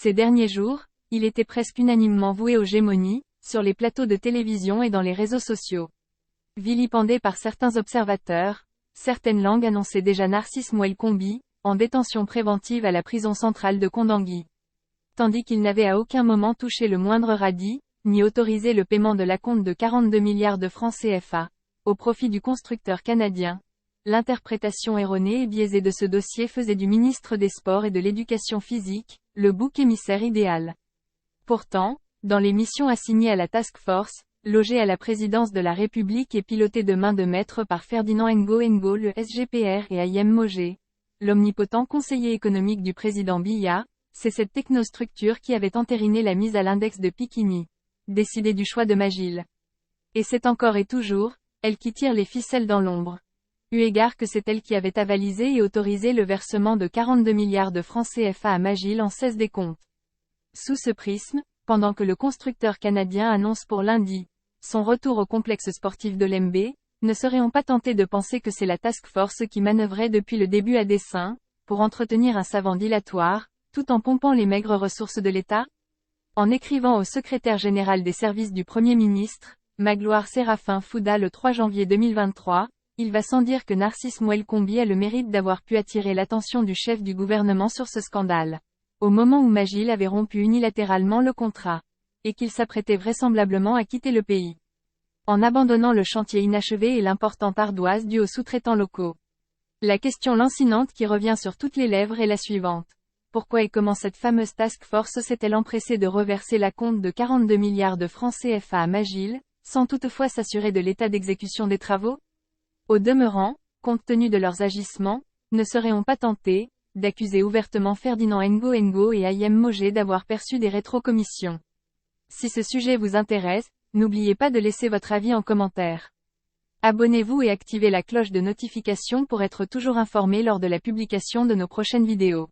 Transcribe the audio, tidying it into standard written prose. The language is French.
Ces derniers jours, il était presque unanimement voué aux gémonies, sur les plateaux de télévision et dans les réseaux sociaux. Vilipendé par certains observateurs, certaines langues annonçaient déjà Narcisse Mouel-Combi, en détention préventive à la prison centrale de Kondangui. Tandis qu'il n'avait à aucun moment touché le moindre radis, ni autorisé le paiement de l'acompte de 42 milliards de francs CFA, au profit du constructeur canadien. L'interprétation erronée et biaisée de ce dossier faisait du ministre des Sports et de l'Éducation physique, le bouc émissaire idéal. Pourtant, dans les missions assignées à la Task Force, logée à la présidence de la République et pilotée de main de maître par Ferdinand Ngo, le SGPR et Ayem Mogé, l'omnipotent conseiller économique du président Biya, c'est cette technostructure qui avait entériné la mise à l'index de Pikini, décidée du choix de Magil. Et c'est encore et toujours, elle qui tire les ficelles dans l'ombre. Eu égard que c'est elle qui avait avalisé et autorisé le versement de 42 milliards de francs CFA à Magil en cesse des comptes. Sous ce prisme, pendant que le constructeur canadien annonce pour lundi son retour au complexe sportif de Lembe, ne serait-on pas tenté de penser que c'est la Task Force qui manœuvrait depuis le début à dessein, pour entretenir un savant dilatoire, tout en pompant les maigres ressources de l'État? En écrivant au secrétaire général des services du Premier ministre, Magloire Séraphin Fouda le 3 janvier 2023, il va sans dire que Narcisse Mouel-Combi a le mérite d'avoir pu attirer l'attention du chef du gouvernement sur ce scandale, au moment où Magil avait rompu unilatéralement le contrat, et qu'il s'apprêtait vraisemblablement à quitter le pays, en abandonnant le chantier inachevé et l'importante ardoise due aux sous-traitants locaux. La question lancinante qui revient sur toutes les lèvres est la suivante. Pourquoi et comment cette fameuse task force s'est-elle empressée de reverser l'acompte de 42 milliards de francs CFA à Magil, sans toutefois s'assurer de l'état d'exécution des travaux? Au demeurant, compte tenu de leurs agissements, ne serait-on pas tenté d'accuser ouvertement Ferdinand Ngo et Ayem Mogé d'avoir perçu des rétrocommissions? Si ce sujet vous intéresse, n'oubliez pas de laisser votre avis en commentaire. Abonnez-vous et activez la cloche de notification pour être toujours informé lors de la publication de nos prochaines vidéos.